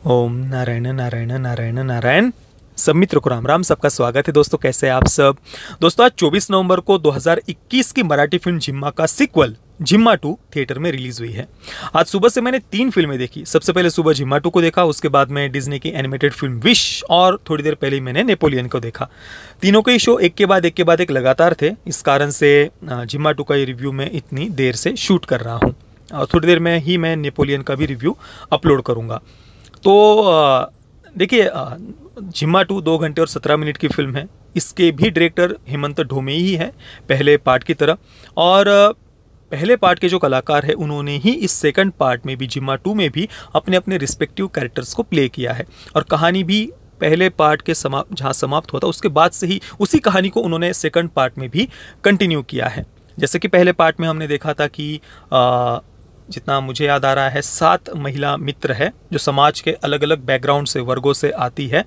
ओम नारायण नारायण नारायण नारायण। सब मित्र को राम राम। सबका स्वागत है दोस्तों, कैसे हैं आप सब। दोस्तों आज 24 नवंबर को 2021 की मराठी फिल्म जिम्मा का सीक्वल जिम्मा 2 थिएटर में रिलीज हुई है। आज सुबह से मैंने 3 फिल्में देखी। सबसे पहले सुबह जिम्मा 2 को देखा, उसके बाद में डिज्नी की एनिमेटेड फिल्म विश, और थोड़ी देर पहले मैंने नेपोलियन को देखा। तीनों के ही शो एक के बाद एक लगातार थे। इस कारण से जिम्मा 2 का ये रिव्यू मैं इतनी देर से शूट कर रहा हूँ और थोड़ी देर में ही मैं नेपोलियन का भी रिव्यू अपलोड करूँगा। तो देखिए, जिम्मा 2 2 घंटे और 17 मिनट की फिल्म है। इसके भी डायरेक्टर हेमंत ढोमे ही है, पहले पार्ट की तरह। और पहले पार्ट के जो कलाकार हैं उन्होंने ही इस सेकंड पार्ट में भी, जिम्मा 2 में भी अपने अपने रिस्पेक्टिव कैरेक्टर्स को प्ले किया है। और कहानी भी पहले पार्ट के जहाँ समाप्त होता उसके बाद से ही उसी कहानी को उन्होंने सेकंड पार्ट में भी कंटिन्यू किया है। जैसे कि पहले पार्ट में हमने देखा था कि जितना मुझे याद आ रहा है 7 महिला मित्र है जो समाज के अलग अलग बैकग्राउंड से, वर्गों से आती है।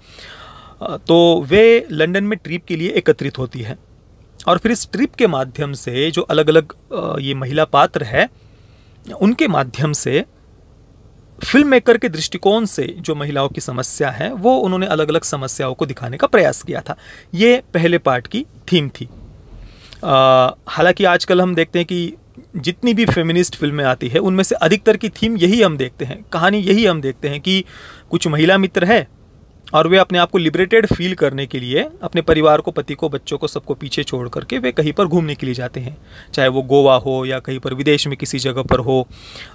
तो वे लंदन में ट्रिप के लिए एकत्रित होती है और फिर इस ट्रिप के माध्यम से जो अलग अलग ये महिला पात्र है उनके माध्यम से फिल्म मेकर के दृष्टिकोण से जो महिलाओं की समस्या है वो उन्होंने अलग अलग समस्याओं को दिखाने का प्रयास किया था। ये पहले पार्ट की थीम थी। हालांकि आजकल हम देखते हैं कि जितनी भी फेमिनिस्ट फिल्में आती है उनमें से अधिकतर की थीम यही हम देखते हैं, कहानी यही हम देखते हैं कि कुछ महिला मित्र है और वे अपने आप को लिबरेटेड फील करने के लिए अपने परिवार को, पति को, बच्चों को, सबको पीछे छोड़ करके वे कहीं पर घूमने के लिए जाते हैं, चाहे वो गोवा हो या कहीं पर विदेश में किसी जगह पर हो।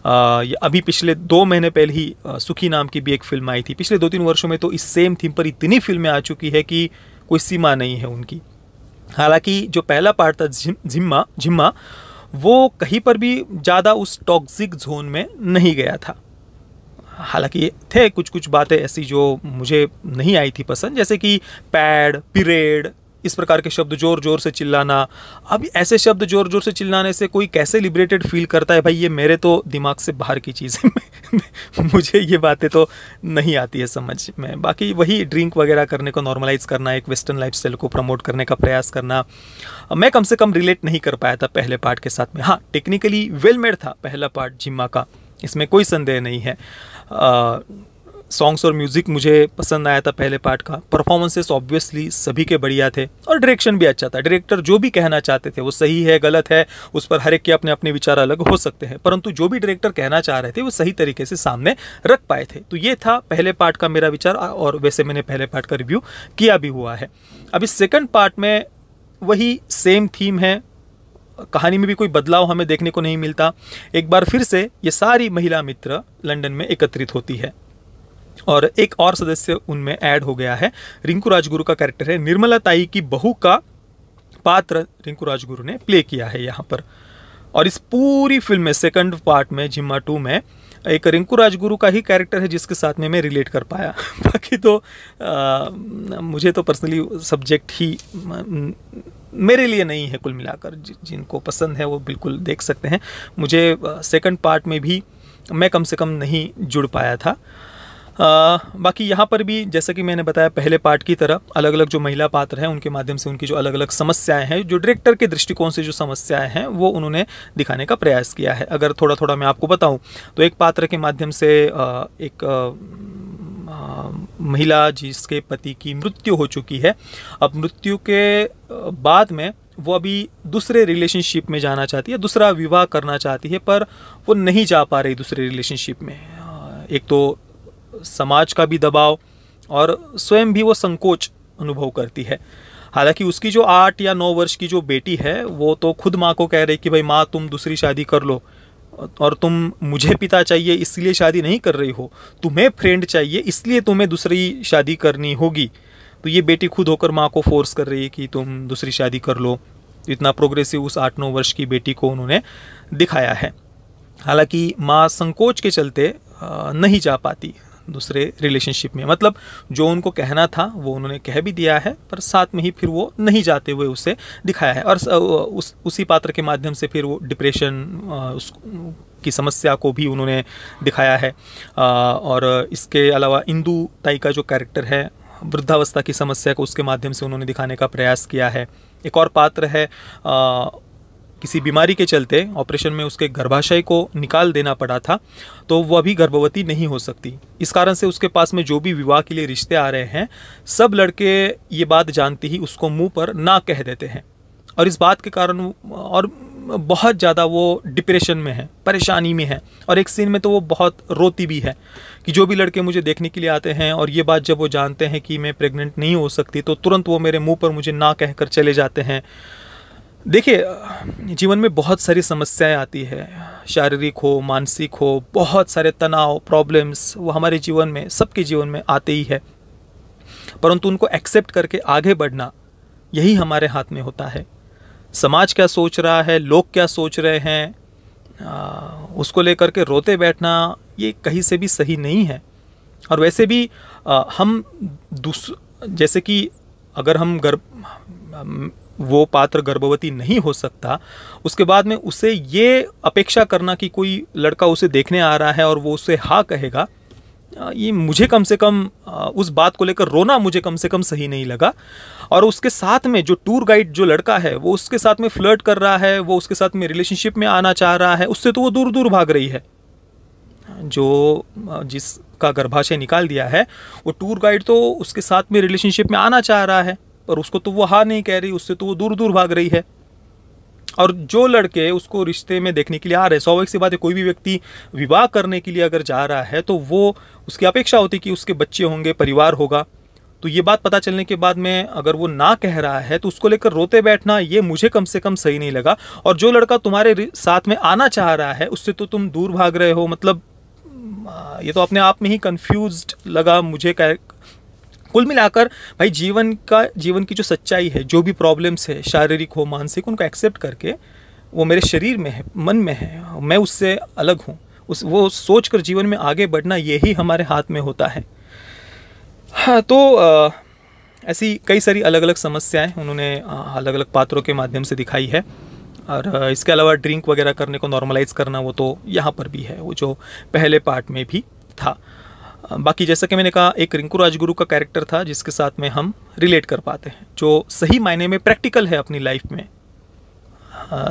अभी पिछले 2 महीने पहले ही सुखी नाम की भी एक फिल्म आई थी। पिछले 2-3 वर्षों में तो इस सेम थीम पर इतनी फिल्में आ चुकी है कि कोई सीमा नहीं है उनकी। हालांकि जो पहला पार्ट था जिम्मा वो कहीं पर भी ज़्यादा उस टॉक्सिक जोन में नहीं गया था। हालांकि थे कुछ कुछ बातें ऐसी जो मुझे नहीं आई थी पसंद, जैसे कि पैड, पीरियड, इस प्रकार के शब्द जोर जोर से चिल्लाना। अब ऐसे शब्द जोर जोर से चिल्लाने से कोई कैसे लिबरेटेड फील करता है भाई, ये मेरे तो दिमाग से बाहर की चीज़ है। मुझे ये बातें तो नहीं आती है समझ में। बाकी वही ड्रिंक वगैरह करने को नॉर्मलाइज करना, एक वेस्टर्न लाइफस्टाइल को प्रमोट करने का प्रयास करना, मैं कम से कम रिलेट नहीं कर पाया था पहले पार्ट के साथ में। हाँ, टेक्निकली वेल मेड था पहला पार्ट जिम्मा का, इसमें कोई संदेह नहीं है। सॉन्ग्स और म्यूज़िक मुझे पसंद आया था पहले पार्ट का। परफॉर्मेंसेस ऑब्वियसली सभी के बढ़िया थे और डायरेक्शन भी अच्छा था। डायरेक्टर जो भी कहना चाहते थे वो सही है, गलत है, उस पर हर एक के अपने अपने विचार अलग हो सकते हैं, परंतु जो भी डायरेक्टर कहना चाह रहे थे वो सही तरीके से सामने रख पाए थे। तो ये था पहले पार्ट का मेरा विचार, और वैसे मैंने पहले पार्ट का रिव्यू किया भी हुआ है। अब इस सेकंड पार्ट में वही सेम थीम है, कहानी में भी कोई बदलाव हमें देखने को नहीं मिलता। एक बार फिर से ये सारी महिला मित्र लंदन में एकत्रित होती है और एक और सदस्य उनमें ऐड हो गया है। रिंकू राजगुरु का कैरेक्टर है, निर्मला ताई की बहू का पात्र रिंकू राजगुरु ने प्ले किया है यहाँ पर। और इस पूरी फिल्म में सेकंड पार्ट में जिम्मा 2 में एक रिंकू राजगुरु का ही कैरेक्टर है जिसके साथ में मैं रिलेट कर पाया। बाकी तो मुझे तो पर्सनली सब्जेक्ट ही मेरे लिए नहीं है। कुल मिलाकर जिनको पसंद है वो बिल्कुल देख सकते हैं। मुझे सेकंड पार्ट में भी मैं कम से कम नहीं जुड़ पाया था। बाकी यहाँ पर भी जैसा कि मैंने बताया पहले पार्ट की तरह अलग अलग जो महिला पात्र हैं उनके माध्यम से उनकी जो अलग अलग समस्याएं हैं, जो डायरेक्टर के दृष्टिकोण से जो समस्याएं हैं वो उन्होंने दिखाने का प्रयास किया है। अगर थोड़ा थोड़ा मैं आपको बताऊं तो एक पात्र के माध्यम से एक महिला जिसके पति की मृत्यु हो चुकी है, अब मृत्यु के बाद में वो अभी दूसरे रिलेशनशिप में जाना चाहती है, दूसरा विवाह करना चाहती है, पर वो नहीं जा पा रही दूसरे रिलेशनशिप में। एक तो समाज का भी दबाव और स्वयं भी वो संकोच अनुभव करती है। हालांकि उसकी जो 8 या 9 वर्ष की जो बेटी है वो तो खुद माँ को कह रही कि भाई माँ तुम दूसरी शादी कर लो, और तुम मुझे पिता चाहिए इसलिए शादी नहीं कर रही हो, तुम्हें फ्रेंड चाहिए इसलिए तुम्हें दूसरी शादी करनी होगी। तो ये बेटी खुद होकर माँ को फोर्स कर रही है कि तुम दूसरी शादी कर लो। इतना प्रोग्रेसिव उस 8-9 वर्ष की बेटी को उन्होंने दिखाया है। हालांकि माँ संकोच के चलते नहीं जा पाती दूसरे रिलेशनशिप में, मतलब जो उनको कहना था वो उन्होंने कह भी दिया है, पर साथ में ही फिर वो नहीं जाते हुए उसे दिखाया है। और उसी पात्र के माध्यम से फिर वो डिप्रेशन की समस्या को भी उन्होंने दिखाया है। और इसके अलावा इंदु ताई का जो कैरेक्टर है, वृद्धावस्था की समस्या को उसके माध्यम से उन्होंने दिखाने का प्रयास किया है। एक और पात्र है किसी बीमारी के चलते ऑपरेशन में उसके गर्भाशय को निकाल देना पड़ा था, तो वह भी गर्भवती नहीं हो सकती। इस कारण से उसके पास में जो भी विवाह के लिए रिश्ते आ रहे हैं, सब लड़के ये बात जानते ही उसको मुंह पर ना कह देते हैं, और इस बात के कारण और बहुत ज़्यादा वो डिप्रेशन में है, परेशानी में है। और एक सीन में तो वो बहुत रोती भी है कि जो भी लड़के मुझे देखने के लिए आते हैं और ये बात जब वो जानते हैं कि मैं प्रेग्नेंट नहीं हो सकती, तो तुरंत वो मेरे मुंह पर मुझे ना कहकर चले जाते हैं। देखिए, जीवन में बहुत सारी समस्याएं आती है, शारीरिक हो, मानसिक हो, बहुत सारे तनाव, प्रॉब्लम्स वो हमारे जीवन में, सबके जीवन में आते ही है, परंतु उनको एक्सेप्ट करके आगे बढ़ना यही हमारे हाथ में होता है। समाज क्या सोच रहा है, लोग क्या सोच रहे हैं, उसको लेकर के रोते बैठना ये कहीं से भी सही नहीं है। और वैसे भी हम जैसे कि अगर वो पात्र गर्भवती नहीं हो सकता, उसके बाद में उसे ये अपेक्षा करना कि कोई लड़का उसे देखने आ रहा है और वो उसे हाँ कहेगा, ये मुझे कम से कम उस बात को लेकर रोना मुझे कम से कम सही नहीं लगा। और उसके साथ में जो टूर गाइड जो लड़का है, वो उसके साथ में फ्लर्ट कर रहा है, वो उसके साथ में रिलेशनशिप में आना चाह रहा है, उससे तो वो दूर दूर भाग रही है। जो जिसका गर्भाशय निकाल दिया है, वो टूर गाइड तो उसके साथ में रिलेशनशिप में आना चाह रहा है, पर उसको तो वो हाँ नहीं कह रही, उससे तो वो दूर दूर भाग रही है। और जो लड़के उसको रिश्ते में देखने के लिए आ रहे हैं, स्वाभाविक सी बात है, कोई भी व्यक्ति विवाह करने के लिए अगर जा रहा है तो वो उसकी अपेक्षा होती है कि उसके बच्चे होंगे, परिवार होगा। तो ये बात पता चलने के बाद में अगर वो ना कह रहा है तो उसको लेकर रोते बैठना ये मुझे कम से कम सही नहीं लगा। और जो लड़का तुम्हारे साथ में आना चाह रहा है, उससे तो तुम दूर भाग रहे हो, मतलब ये तो अपने आप में ही कंफ्यूज्ड लगा मुझे। कुल मिलाकर भाई, जीवन की जो सच्चाई है, जो भी प्रॉब्लम्स है, शारीरिक हो, मानसिक, उनको एक्सेप्ट करके वो मेरे शरीर में है, मन में है, मैं उससे अलग हूँ, वो सोच कर जीवन में आगे बढ़ना यही हमारे हाथ में होता है। हाँ, तो ऐसी कई सारी अलग अलग समस्याएं उन्होंने अलग अलग पात्रों के माध्यम से दिखाई है। और इसके अलावा ड्रिंक वगैरह करने को नॉर्मलाइज करना, वो तो यहाँ पर भी है, वो जो पहले पार्ट में भी था। बाकी जैसा कि मैंने कहा, एक रिंकू राजगुरु का कैरेक्टर था जिसके साथ में हम रिलेट कर पाते हैं, जो सही मायने में प्रैक्टिकल है अपनी लाइफ में।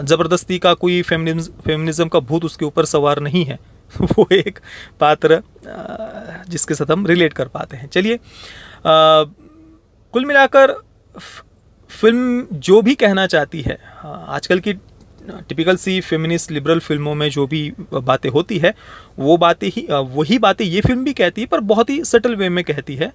ज़बरदस्ती का कोई फेमिनिज्म का भूत उसके ऊपर सवार नहीं है। वो एक पात्र जिसके साथ हम रिलेट कर पाते हैं। चलिए, कुल मिलाकर फिल्म जो भी कहना चाहती है, आजकल की टिपिकल सी फेमिनिस्ट लिबरल फिल्मों में जो भी बातें होती है, वो बातें ही वही बातें ये फिल्म भी कहती है, पर बहुत ही सटल वे में कहती है।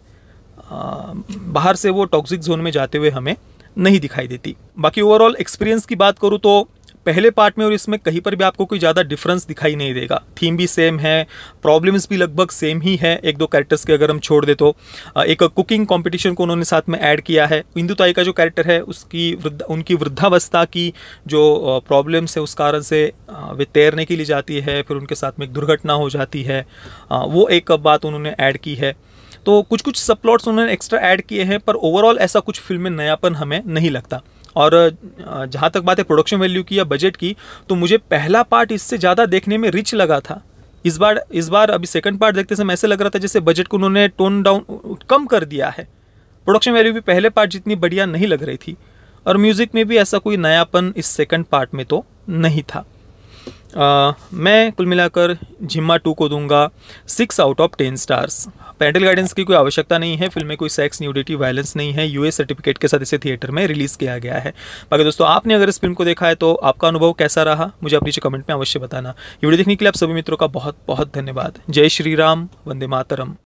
बाहर से वो टॉक्सिक जोन में जाते हुए हमें नहीं दिखाई देती। बाकी ओवरऑल एक्सपीरियंस की बात करूँ तो पहले पार्ट में और इसमें कहीं पर भी आपको कोई ज़्यादा डिफरेंस दिखाई नहीं देगा। थीम भी सेम है, प्रॉब्लम्स भी लगभग सेम ही है, एक दो कैरेक्टर्स के अगर हम छोड़ दे तो। एक कुकिंग कंपटीशन को उन्होंने साथ में ऐड किया है। इंदु ताई का जो कैरेक्टर है, उनकी वृद्धावस्था की जो प्रॉब्लम्स है, उस कारण से वे तैरने के लिए जाती है, फिर उनके साथ में एक दुर्घटना हो जाती है, वो एक बात उन्होंने ऐड की है। तो कुछ कुछ सब प्लॉट्स उन्होंने एक्स्ट्रा ऐड किए हैं, पर ओवरऑल ऐसा कुछ फिल्म में नयापन हमें नहीं लगता। और जहाँ तक बात है प्रोडक्शन वैल्यू की या बजट की, तो मुझे पहला पार्ट इससे ज़्यादा देखने में रिच लगा था। इस बार अभी सेकंड पार्ट देखते समय ऐसे लग रहा था जैसे बजट को उन्होंने टोन डाउन कम कर दिया है। प्रोडक्शन वैल्यू भी पहले पार्ट जितनी बढ़िया नहीं लग रही थी, और म्यूज़िक में भी ऐसा कोई नयापन इस सेकंड पार्ट में तो नहीं था। मैं कुल मिलाकर जिम्मा 2 को दूंगा 6 out of 10 stars. Parental guidance की कोई आवश्यकता नहीं है, फिल्म में कोई सेक्स, न्यूडिटी, वायलेंस नहीं है। यूएस सर्टिफिकेट के साथ इसे थिएटर में रिलीज़ किया गया है। बाकी दोस्तों, आपने अगर इस फिल्म को देखा है तो आपका अनुभव कैसा रहा, मुझे आप नीचे कमेंट में अवश्य बताना। वीडियो देखने के लिए आप सभी मित्रों का बहुत बहुत धन्यवाद। जय श्री राम, वंदे मातरम।